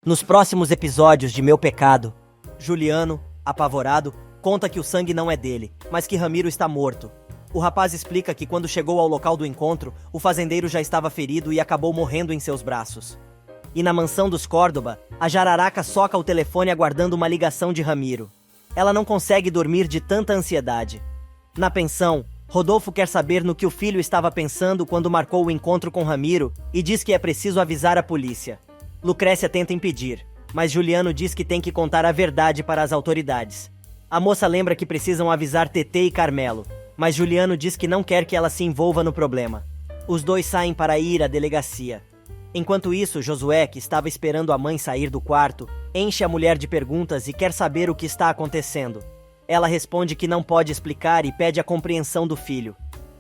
Nos próximos episódios de Meu Pecado, Juliano, apavorado, conta que o sangue não é dele, mas que Ramiro está morto. O rapaz explica que quando chegou ao local do encontro, o fazendeiro já estava ferido e acabou morrendo em seus braços. E na mansão dos Córdoba, a jararaca soca o telefone aguardando uma ligação de Ramiro. Ela não consegue dormir de tanta ansiedade. Na pensão, Rodolfo quer saber no que o filho estava pensando quando marcou o encontro com Ramiro e diz que é preciso avisar a polícia. Lucrécia tenta impedir, mas Juliano diz que tem que contar a verdade para as autoridades. A moça lembra que precisam avisar Tetê e Carmelo, mas Juliano diz que não quer que ela se envolva no problema. Os dois saem para ir à delegacia. Enquanto isso, Josué, que estava esperando a mãe sair do quarto, enche a mulher de perguntas e quer saber o que está acontecendo. Ela responde que não pode explicar e pede a compreensão do filho.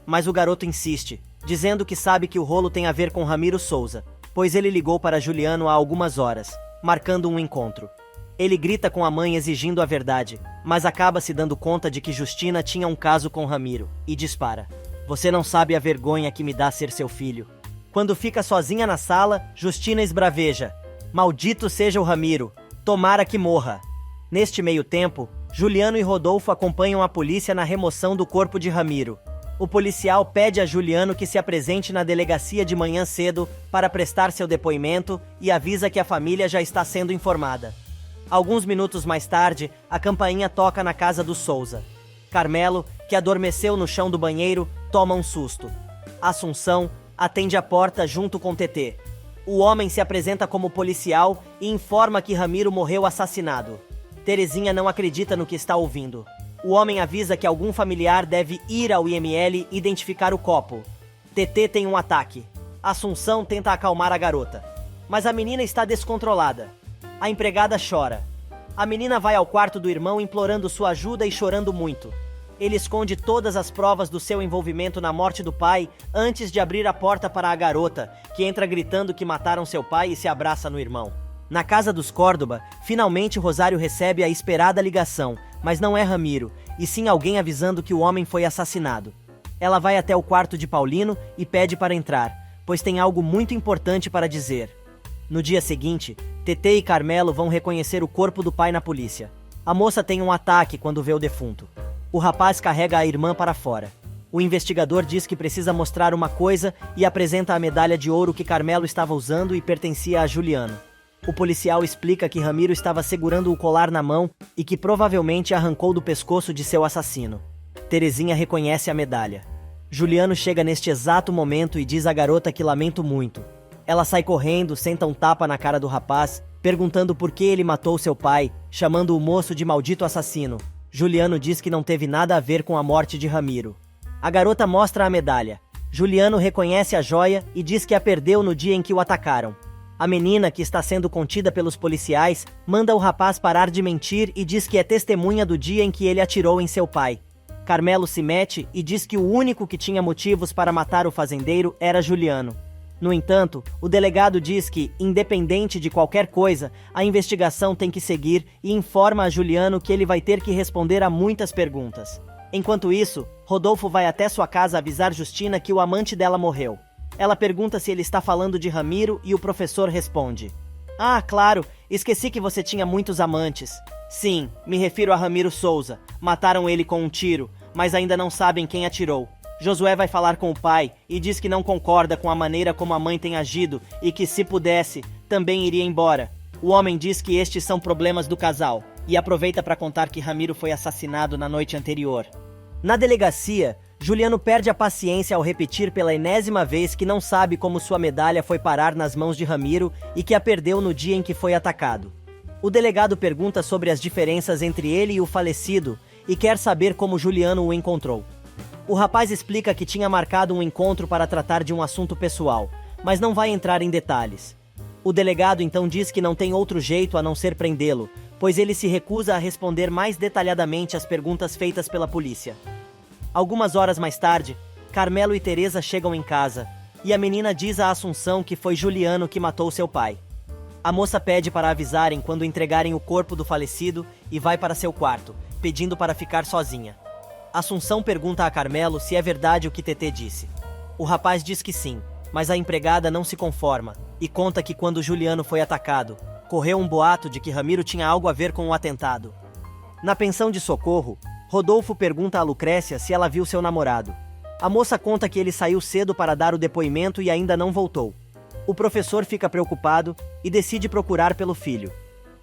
Mas o garoto insiste, dizendo que sabe que o rolo tem a ver com Ramiro Souza, pois ele ligou para Juliano há algumas horas, marcando um encontro. Ele grita com a mãe exigindo a verdade, mas acaba se dando conta de que Justina tinha um caso com Ramiro, e dispara. Você não sabe a vergonha que me dá ser seu filho. Quando fica sozinha na sala, Justina esbraveja. Maldito seja o Ramiro, tomara que morra. Neste meio tempo, Juliano e Rodolfo acompanham a polícia na remoção do corpo de Ramiro. O policial pede a Juliano que se apresente na delegacia de manhã cedo para prestar seu depoimento e avisa que a família já está sendo informada. Alguns minutos mais tarde, a campainha toca na casa do Souza. Carmelo, que adormeceu no chão do banheiro, toma um susto. Assunção atende a porta junto com Tetê. O homem se apresenta como policial e informa que Ramiro morreu assassinado. Terezinha não acredita no que está ouvindo. O homem avisa que algum familiar deve ir ao IML identificar o copo. Tetê tem um ataque. Assunção tenta acalmar a garota. Mas a menina está descontrolada. A empregada chora. A menina vai ao quarto do irmão implorando sua ajuda e chorando muito. Ele esconde todas as provas do seu envolvimento na morte do pai antes de abrir a porta para a garota, que entra gritando que mataram seu pai e se abraça no irmão. Na casa dos Córdoba, finalmente Rosário recebe a esperada ligação, mas não é Ramiro, e sim alguém avisando que o homem foi assassinado. Ela vai até o quarto de Paulino e pede para entrar, pois tem algo muito importante para dizer. No dia seguinte, Tetê e Carmelo vão reconhecer o corpo do pai na polícia. A moça tem um ataque quando vê o defunto. O rapaz carrega a irmã para fora. O investigador diz que precisa mostrar uma coisa e apresenta a medalha de ouro que Carmelo estava usando e pertencia a Juliano. O policial explica que Ramiro estava segurando o colar na mão e que provavelmente arrancou do pescoço de seu assassino. Terezinha reconhece a medalha. Juliano chega neste exato momento e diz à garota que lamento muito. Ela sai correndo, senta um tapa na cara do rapaz, perguntando por que ele matou seu pai, chamando o moço de maldito assassino. Juliano diz que não teve nada a ver com a morte de Ramiro. A garota mostra a medalha. Juliano reconhece a joia e diz que a perdeu no dia em que o atacaram. A menina, que está sendo contida pelos policiais, manda o rapaz parar de mentir e diz que é testemunha do dia em que ele atirou em seu pai. Carmelo se mete e diz que o único que tinha motivos para matar o fazendeiro era Juliano. No entanto, o delegado diz que, independente de qualquer coisa, a investigação tem que seguir e informa a Juliano que ele vai ter que responder a muitas perguntas. Enquanto isso, Rodolfo vai até sua casa avisar Justina que o amante dela morreu. Ela pergunta se ele está falando de Ramiro e o professor responde. Ah, claro, esqueci que você tinha muitos amantes. Sim, me refiro a Ramiro Souza. Mataram ele com um tiro, mas ainda não sabem quem atirou. Josué vai falar com o pai e diz que não concorda com a maneira como a mãe tem agido e que, se pudesse, também iria embora. O homem diz que estes são problemas do casal e aproveita para contar que Ramiro foi assassinado na noite anterior. Na delegacia, Juliano perde a paciência ao repetir pela enésima vez que não sabe como sua medalha foi parar nas mãos de Ramiro e que a perdeu no dia em que foi atacado. O delegado pergunta sobre as diferenças entre ele e o falecido e quer saber como Juliano o encontrou. O rapaz explica que tinha marcado um encontro para tratar de um assunto pessoal, mas não vai entrar em detalhes. O delegado então diz que não tem outro jeito a não ser prendê-lo, pois ele se recusa a responder mais detalhadamente às perguntas feitas pela polícia. Algumas horas mais tarde, Carmelo e Teresa chegam em casa, e a menina diz a Assunção que foi Juliano que matou seu pai. A moça pede para avisarem quando entregarem o corpo do falecido e vai para seu quarto, pedindo para ficar sozinha. Assunção pergunta a Carmelo se é verdade o que Tetê disse. O rapaz diz que sim, mas a empregada não se conforma e conta que quando Juliano foi atacado, Correu um boato de que Ramiro tinha algo a ver com o atentado. Na pensão de socorro, Rodolfo pergunta a Lucrécia se ela viu seu namorado. A moça conta que ele saiu cedo para dar o depoimento e ainda não voltou. O professor fica preocupado e decide procurar pelo filho.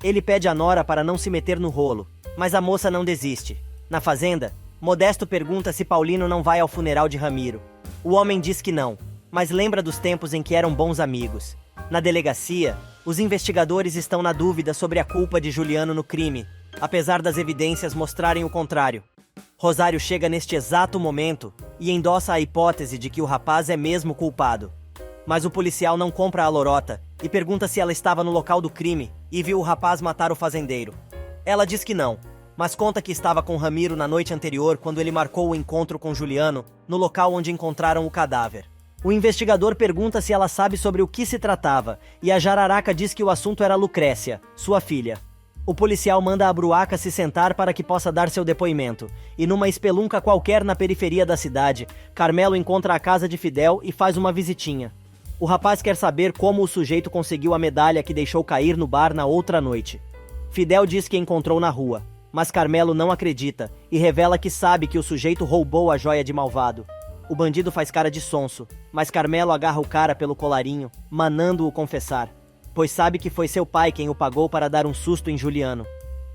Ele pede a nora para não se meter no rolo, mas a moça não desiste. Na fazenda, Modesto pergunta se Paulino não vai ao funeral de Ramiro. O homem diz que não, mas lembra dos tempos em que eram bons amigos. Na delegacia, os investigadores estão na dúvida sobre a culpa de Juliano no crime, apesar das evidências mostrarem o contrário. Rosário chega neste exato momento e endossa a hipótese de que o rapaz é mesmo culpado. Mas o policial não compra a lorota e pergunta se ela estava no local do crime e viu o rapaz matar o fazendeiro. Ela diz que não, mas conta que estava com Ramiro na noite anterior quando ele marcou o encontro com Juliano no local onde encontraram o cadáver. O investigador pergunta se ela sabe sobre o que se tratava e a jararaca diz que o assunto era Lucrécia, sua filha. O policial manda a Bruaca se sentar para que possa dar seu depoimento, e numa espelunca qualquer na periferia da cidade, Carmelo encontra a casa de Fidel e faz uma visitinha. O rapaz quer saber como o sujeito conseguiu a medalha que deixou cair no bar na outra noite. Fidel diz que encontrou na rua, mas Carmelo não acredita e revela que sabe que o sujeito roubou a joia de malvado. O bandido faz cara de sonso, mas Carmelo agarra o cara pelo colarinho, mandando-o confessar, pois sabe que foi seu pai quem o pagou para dar um susto em Juliano.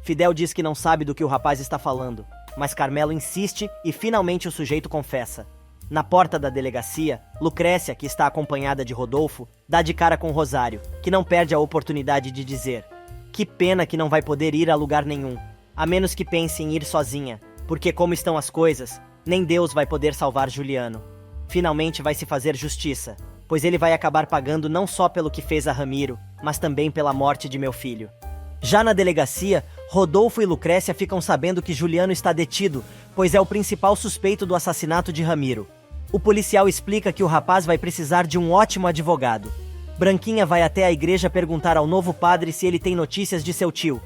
Fidel diz que não sabe do que o rapaz está falando, mas Carmelo insiste e finalmente o sujeito confessa. Na porta da delegacia, Lucrécia, que está acompanhada de Rodolfo, dá de cara com Rosário, que não perde a oportunidade de dizer: "Que pena que não vai poder ir a lugar nenhum, a menos que pense em ir sozinha, porque como estão as coisas, nem Deus vai poder salvar Juliano. Finalmente vai se fazer justiça, pois ele vai acabar pagando não só pelo que fez a Ramiro, mas também pela morte de meu filho." Já na delegacia, Rodolfo e Lucrécia ficam sabendo que Juliano está detido, pois é o principal suspeito do assassinato de Ramiro. O policial explica que o rapaz vai precisar de um ótimo advogado. Branquinha vai até a igreja perguntar ao novo padre se ele tem notícias de seu tio.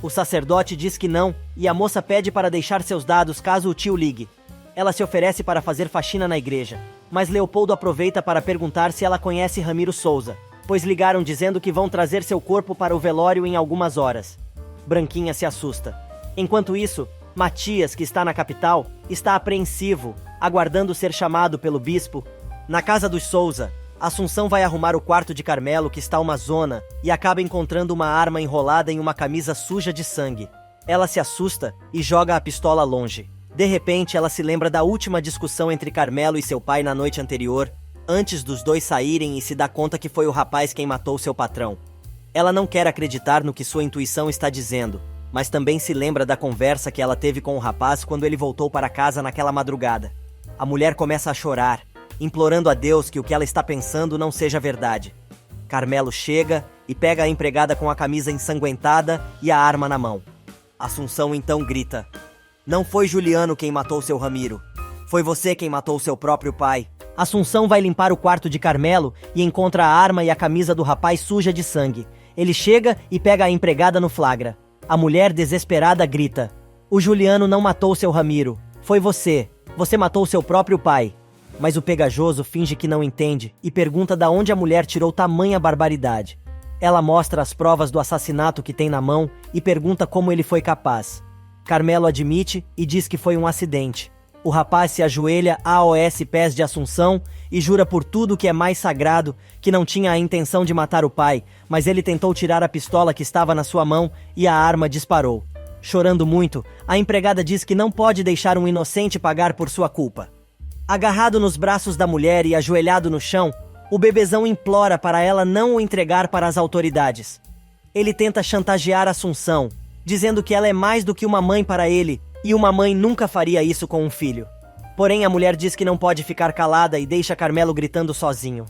O sacerdote diz que não, e a moça pede para deixar seus dados caso o tio ligue. Ela se oferece para fazer faxina na igreja, mas Leopoldo aproveita para perguntar se ela conhece Ramiro Souza, pois ligaram dizendo que vão trazer seu corpo para o velório em algumas horas. Branquinha se assusta. Enquanto isso, Matias, que está na capital, está apreensivo, aguardando ser chamado pelo bispo. Na casa dos Souza, Assunção vai arrumar o quarto de Carmelo, que está uma zona, e acaba encontrando uma arma enrolada em uma camisa suja de sangue. Ela se assusta e joga a pistola longe. De repente, ela se lembra da última discussão entre Carmelo e seu pai na noite anterior, antes dos dois saírem, e se dá conta que foi o rapaz quem matou seu patrão. Ela não quer acreditar no que sua intuição está dizendo, mas também se lembra da conversa que ela teve com o rapaz quando ele voltou para casa naquela madrugada. A mulher começa a chorar, implorando a Deus que o que ela está pensando não seja verdade. Carmelo chega e pega a empregada com a camisa ensanguentada e a arma na mão. Assunção então grita: "Não foi Juliano quem matou seu Ramiro. Foi você quem matou seu próprio pai." Assunção vai limpar o quarto de Carmelo e encontra a arma e a camisa do rapaz suja de sangue. Ele chega e pega a empregada no flagra. A mulher, desesperada, grita: "O Juliano não matou seu Ramiro. Foi você. Você matou seu próprio pai." Mas o pegajoso finge que não entende e pergunta da onde a mulher tirou tamanha barbaridade. Ela mostra as provas do assassinato que tem na mão e pergunta como ele foi capaz. Carmelo admite e diz que foi um acidente. O rapaz se ajoelha aos pés de Assunção e jura por tudo que é mais sagrado que não tinha a intenção de matar o pai, mas ele tentou tirar a pistola que estava na sua mão e a arma disparou. Chorando muito, a empregada diz que não pode deixar um inocente pagar por sua culpa. Agarrado nos braços da mulher e ajoelhado no chão, o bebezão implora para ela não o entregar para as autoridades. Ele tenta chantagear Assunção, dizendo que ela é mais do que uma mãe para ele, e uma mãe nunca faria isso com um filho. Porém, a mulher diz que não pode ficar calada e deixa Carmelo gritando sozinho.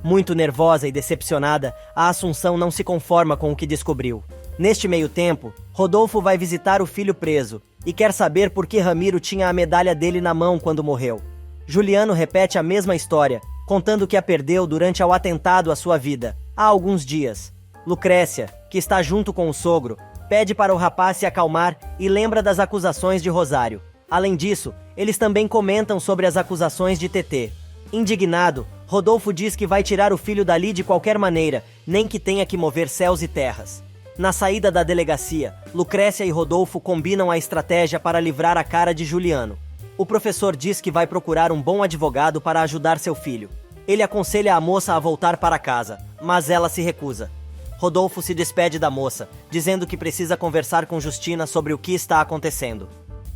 Muito nervosa e decepcionada, a Assunção não se conforma com o que descobriu. Neste meio tempo, Rodolfo vai visitar o filho preso e quer saber por que Ramiro tinha a medalha dele na mão quando morreu. Juliano repete a mesma história, contando que a perdeu durante o atentado à sua vida, há alguns dias. Lucrécia, que está junto com o sogro, pede para o rapaz se acalmar e lembra das acusações de Rosário. Além disso, eles também comentam sobre as acusações de Tetê. Indignado, Rodolfo diz que vai tirar o filho dali de qualquer maneira, nem que tenha que mover céus e terras. Na saída da delegacia, Lucrécia e Rodolfo combinam a estratégia para livrar a cara de Juliano. O professor diz que vai procurar um bom advogado para ajudar seu filho. Ele aconselha a moça a voltar para casa, mas ela se recusa. Rodolfo se despede da moça, dizendo que precisa conversar com Justina sobre o que está acontecendo.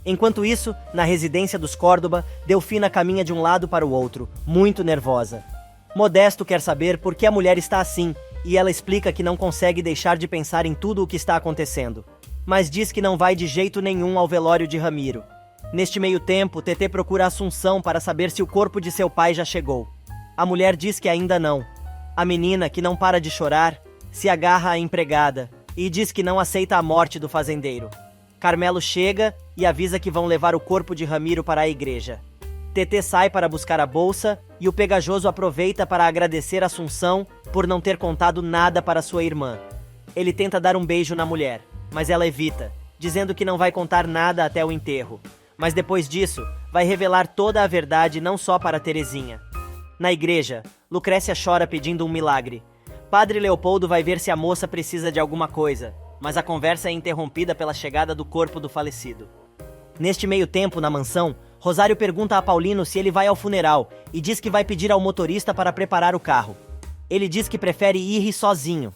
Enquanto isso, na residência dos Córdoba, Delfina caminha de um lado para o outro, muito nervosa. Modesto quer saber por que a mulher está assim, e ela explica que não consegue deixar de pensar em tudo o que está acontecendo. Mas diz que não vai de jeito nenhum ao velório de Ramiro. Neste meio tempo, Tetê procura Assunção para saber se o corpo de seu pai já chegou. A mulher diz que ainda não. A menina, que não para de chorar, se agarra à empregada e diz que não aceita a morte do fazendeiro. Carmelo chega e avisa que vão levar o corpo de Ramiro para a igreja. Tetê sai para buscar a bolsa e o pegajoso aproveita para agradecer Assunção por não ter contado nada para sua irmã. Ele tenta dar um beijo na mulher, mas ela evita, dizendo que não vai contar nada até o enterro. Mas depois disso, vai revelar toda a verdade não só para Terezinha. Na igreja, Lucrécia chora pedindo um milagre. Padre Leopoldo vai ver se a moça precisa de alguma coisa, mas a conversa é interrompida pela chegada do corpo do falecido. Neste meio tempo, na mansão, Rosário pergunta a Paulino se ele vai ao funeral e diz que vai pedir ao motorista para preparar o carro. Ele diz que prefere ir sozinho.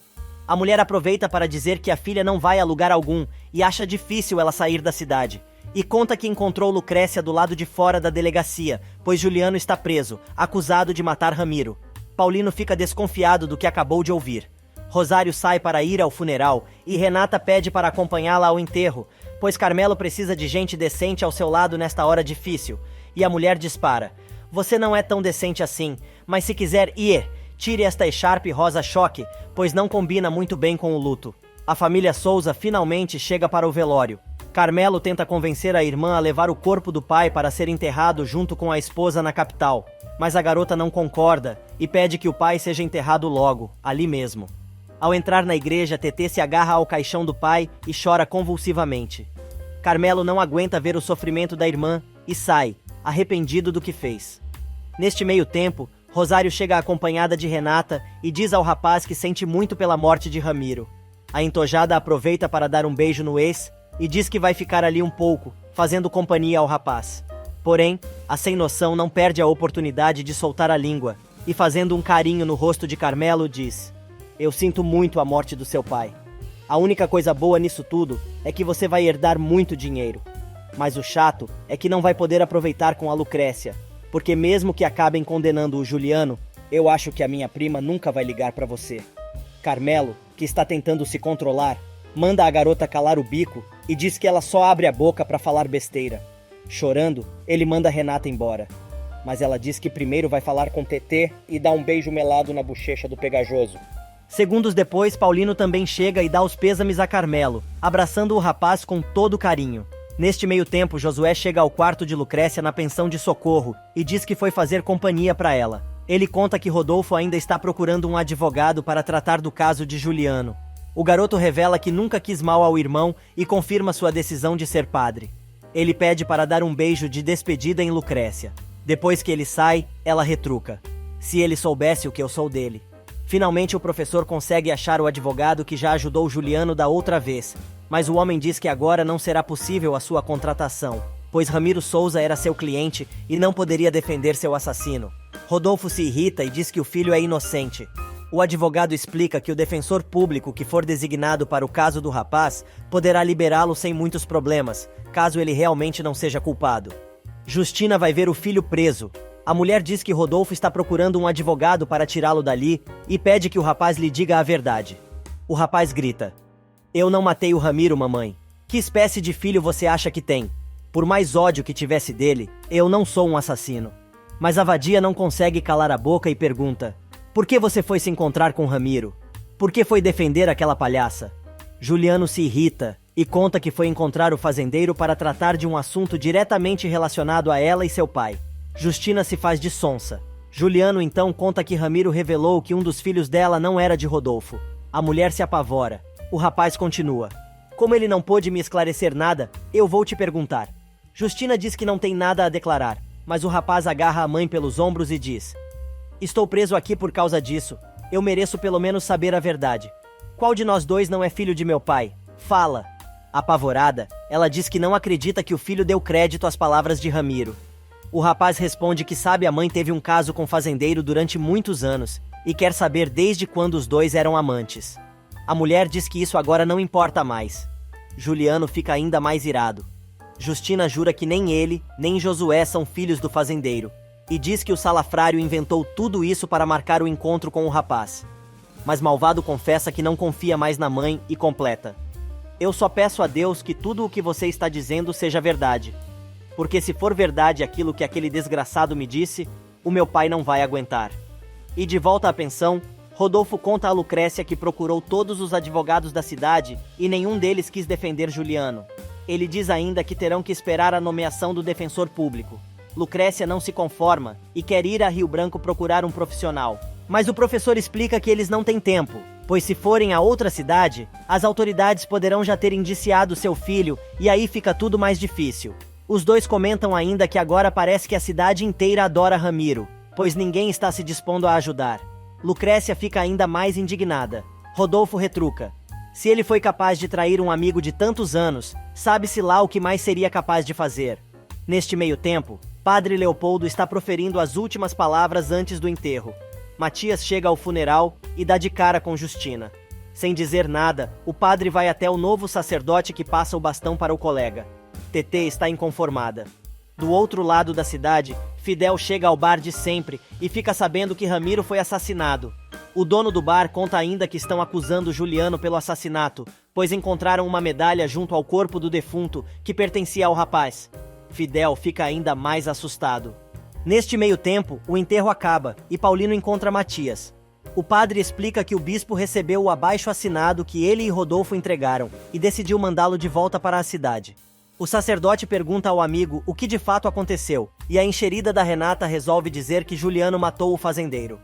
A mulher aproveita para dizer que a filha não vai a lugar algum e acha difícil ela sair da cidade. E conta que encontrou Lucrécia do lado de fora da delegacia, pois Juliano está preso, acusado de matar Ramiro. Paulino fica desconfiado do que acabou de ouvir. Rosário sai para ir ao funeral e Renata pede para acompanhá-la ao enterro, pois Carmelo precisa de gente decente ao seu lado nesta hora difícil. E a mulher dispara: "Você não é tão decente assim, mas se quiser ir, tire esta echarpe rosa choque, pois não combina muito bem com o luto." A família Souza finalmente chega para o velório. Carmelo tenta convencer a irmã a levar o corpo do pai para ser enterrado junto com a esposa na capital, mas a garota não concorda e pede que o pai seja enterrado logo, ali mesmo. Ao entrar na igreja, Tetê se agarra ao caixão do pai e chora convulsivamente. Carmelo não aguenta ver o sofrimento da irmã e sai, arrependido do que fez. Neste meio tempo, Rosário chega acompanhada de Renata e diz ao rapaz que sente muito pela morte de Ramiro. A entojada aproveita para dar um beijo no ex e diz que vai ficar ali um pouco, fazendo companhia ao rapaz. Porém, a sem-noção não perde a oportunidade de soltar a língua e, fazendo um carinho no rosto de Carmelo, diz: "Eu sinto muito a morte do seu pai. A única coisa boa nisso tudo é que você vai herdar muito dinheiro. Mas o chato é que não vai poder aproveitar com a Lucrécia, porque mesmo que acabem condenando o Juliano, eu acho que a minha prima nunca vai ligar para você." Carmelo, que está tentando se controlar, manda a garota calar o bico e diz que ela só abre a boca para falar besteira. Chorando, ele manda Renata embora. Mas ela diz que primeiro vai falar com Tetê e dá um beijo melado na bochecha do pegajoso. Segundos depois, Paulino também chega e dá os pêsames a Carmelo, abraçando o rapaz com todo carinho. Neste meio tempo, Josué chega ao quarto de Lucrécia na pensão de socorro e diz que foi fazer companhia para ela. Ele conta que Rodolfo ainda está procurando um advogado para tratar do caso de Juliano. O garoto revela que nunca quis mal ao irmão e confirma sua decisão de ser padre. Ele pede para dar um beijo de despedida em Lucrécia. Depois que ele sai, ela retruca: "Se ele soubesse o que eu sou dele." Finalmente o professor consegue achar o advogado que já ajudou Juliano da outra vez, mas o homem diz que agora não será possível a sua contratação, pois Ramiro Souza era seu cliente e não poderia defender seu assassino. Rodolfo se irrita e diz que o filho é inocente. O advogado explica que o defensor público que for designado para o caso do rapaz poderá liberá-lo sem muitos problemas, caso ele realmente não seja culpado. Justina vai ver o filho preso. A mulher diz que Rodolfo está procurando um advogado para tirá-lo dali e pede que o rapaz lhe diga a verdade. O rapaz grita: "Eu não matei o Ramiro, mamãe. Que espécie de filho você acha que tem? Por mais ódio que tivesse dele, eu não sou um assassino." Mas a vadia não consegue calar a boca e pergunta: "Por que você foi se encontrar com Ramiro? Por que foi defender aquela palhaça?" Juliano se irrita e conta que foi encontrar o fazendeiro para tratar de um assunto diretamente relacionado a ela e seu pai. Justina se faz de sonsa. Juliano então conta que Ramiro revelou que um dos filhos dela não era de Rodolfo. A mulher se apavora. O rapaz continua: "Como ele não pôde me esclarecer nada, eu vou te perguntar." Justina diz que não tem nada a declarar, mas o rapaz agarra a mãe pelos ombros e diz: Estou preso aqui por causa disso. Eu mereço pelo menos saber a verdade. Qual de nós dois não é filho de meu pai? Fala. Apavorada, ela diz que não acredita que o filho deu crédito às palavras de Ramiro. O rapaz responde que sabe a mãe teve um caso com o fazendeiro durante muitos anos e quer saber desde quando os dois eram amantes. A mulher diz que isso agora não importa mais. Juliano fica ainda mais irado. Justina jura que nem ele, nem Josué são filhos do fazendeiro, e diz que o salafrário inventou tudo isso para marcar o encontro com o rapaz. Mas Malvado confessa que não confia mais na mãe e completa: eu só peço a Deus que tudo o que você está dizendo seja verdade. Porque se for verdade aquilo que aquele desgraçado me disse, o meu pai não vai aguentar. E de volta à pensão, Rodolfo conta a Lucrécia que procurou todos os advogados da cidade e nenhum deles quis defender Juliano. Ele diz ainda que terão que esperar a nomeação do defensor público. Lucrécia não se conforma e quer ir a Rio Branco procurar um profissional. Mas o professor explica que eles não têm tempo, pois se forem a outra cidade, as autoridades poderão já ter indiciado seu filho e aí fica tudo mais difícil. Os dois comentam ainda que agora parece que a cidade inteira adora Ramiro, pois ninguém está se dispondo a ajudar. Lucrécia fica ainda mais indignada. Rodolfo retruca: se ele foi capaz de trair um amigo de tantos anos, sabe-se lá o que mais seria capaz de fazer. Neste meio tempo, Padre Leopoldo está proferindo as últimas palavras antes do enterro. Matias chega ao funeral e dá de cara com Justina. Sem dizer nada, o padre vai até o novo sacerdote que passa o bastão para o colega. Tetê está inconformada. Do outro lado da cidade, Fidel chega ao bar de sempre e fica sabendo que Ramiro foi assassinado. O dono do bar conta ainda que estão acusando Juliano pelo assassinato, pois encontraram uma medalha junto ao corpo do defunto que pertencia ao rapaz. Fidel fica ainda mais assustado. Neste meio tempo, o enterro acaba e Paulino encontra Matias. O padre explica que o bispo recebeu o abaixo-assinado que ele e Rodolfo entregaram e decidiu mandá-lo de volta para a cidade. O sacerdote pergunta ao amigo o que de fato aconteceu, e a enxerida da Renata resolve dizer que Juliano matou o fazendeiro.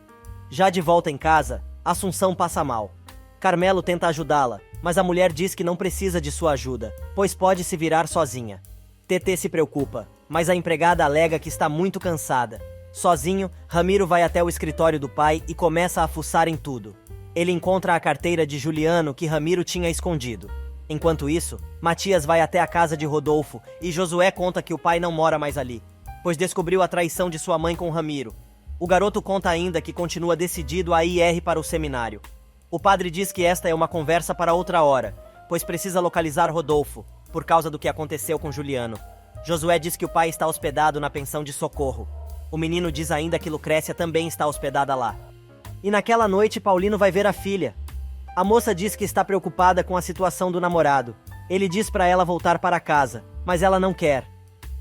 Já de volta em casa, Assunção passa mal. Carmelo tenta ajudá-la, mas a mulher diz que não precisa de sua ajuda, pois pode se virar sozinha. Tetê se preocupa, mas a empregada alega que está muito cansada. Sozinho, Ramiro vai até o escritório do pai e começa a fuçar em tudo. Ele encontra a carteira de Juliano que Ramiro tinha escondido. Enquanto isso, Matias vai até a casa de Rodolfo e Josué conta que o pai não mora mais ali, pois descobriu a traição de sua mãe com Ramiro. O garoto conta ainda que continua decidido a ir para o seminário. O padre diz que esta é uma conversa para outra hora, pois precisa localizar Rodolfo, por causa do que aconteceu com Juliano. Josué diz que o pai está hospedado na pensão de Socorro. O menino diz ainda que Lucrécia também está hospedada lá. E naquela noite Paulino vai ver a filha. A moça diz que está preocupada com a situação do namorado. Ele diz para ela voltar para casa, mas ela não quer.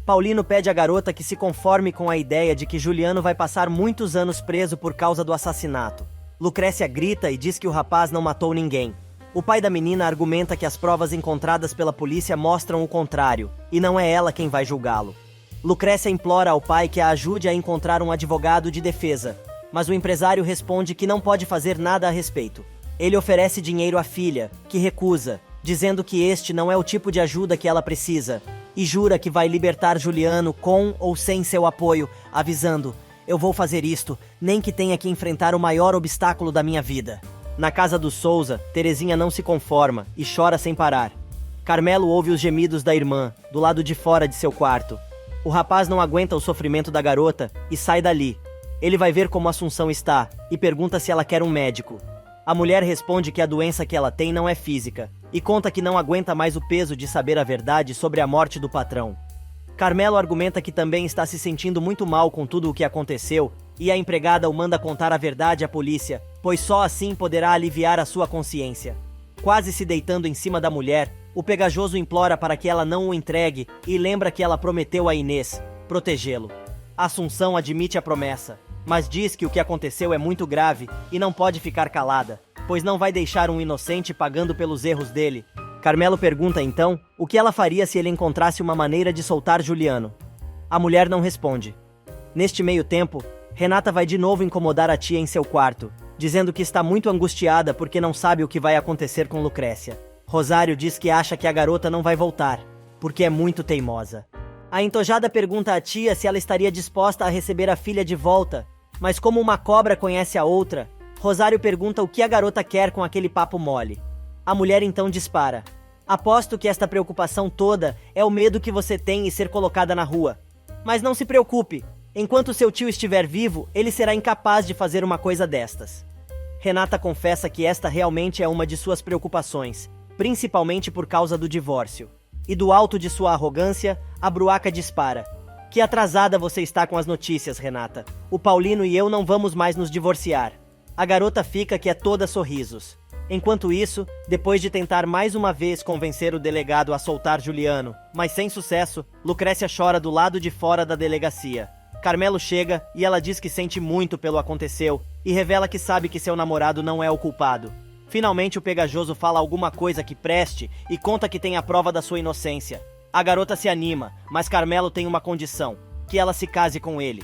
Paulino pede à garota que se conforme com a ideia de que Juliano vai passar muitos anos preso por causa do assassinato. Lucrécia grita e diz que o rapaz não matou ninguém. O pai da menina argumenta que as provas encontradas pela polícia mostram o contrário, e não é ela quem vai julgá-lo. Lucrécia implora ao pai que a ajude a encontrar um advogado de defesa, mas o empresário responde que não pode fazer nada a respeito. Ele oferece dinheiro à filha, que recusa, dizendo que este não é o tipo de ajuda que ela precisa, e jura que vai libertar Juliano com ou sem seu apoio, avisando: eu vou fazer isto, nem que tenha que enfrentar o maior obstáculo da minha vida. Na casa dos Souza, Terezinha não se conforma e chora sem parar. Carmelo ouve os gemidos da irmã, do lado de fora de seu quarto. O rapaz não aguenta o sofrimento da garota e sai dali. Ele vai ver como Assunção está e pergunta se ela quer um médico. A mulher responde que a doença que ela tem não é física e conta que não aguenta mais o peso de saber a verdade sobre a morte do patrão. Carmelo argumenta que também está se sentindo muito mal com tudo o que aconteceu e a empregada o manda contar a verdade à polícia, pois só assim poderá aliviar a sua consciência. Quase se deitando em cima da mulher, o pegajoso implora para que ela não o entregue e lembra que ela prometeu a Inês protegê-lo. Assunção admite a promessa, mas diz que o que aconteceu é muito grave e não pode ficar calada, pois não vai deixar um inocente pagando pelos erros dele. Carmelo pergunta então o que ela faria se ele encontrasse uma maneira de soltar Juliano. A mulher não responde. Neste meio tempo, Renata vai de novo incomodar a tia em seu quarto, dizendo que está muito angustiada porque não sabe o que vai acontecer com Lucrécia. Rosário diz que acha que a garota não vai voltar, porque é muito teimosa. A entojada pergunta à tia se ela estaria disposta a receber a filha de volta, Mas como uma cobra conhece a outra, Rosário pergunta o que a garota quer com aquele papo mole. A mulher então dispara: aposto que esta preocupação toda é o medo que você tem em ser colocada na rua. Mas não se preocupe, enquanto seu tio estiver vivo, ele será incapaz de fazer uma coisa destas. Renata confessa que esta realmente é uma de suas preocupações, principalmente por causa do divórcio. E do alto de sua arrogância, a Bruaca dispara: que atrasada você está com as notícias, Renata. O Paulino e eu não vamos mais nos divorciar. A garota fica que é toda sorrisos. Enquanto isso, depois de tentar mais uma vez convencer o delegado a soltar Juliano, mas sem sucesso, Lucrécia chora do lado de fora da delegacia. Carmelo chega e ela diz que sente muito pelo aconteceu e revela que sabe que seu namorado não é o culpado. Finalmente o pegajoso fala alguma coisa que preste e conta que tem a prova da sua inocência. A garota se anima, mas Carmelo tem uma condição: que ela se case com ele.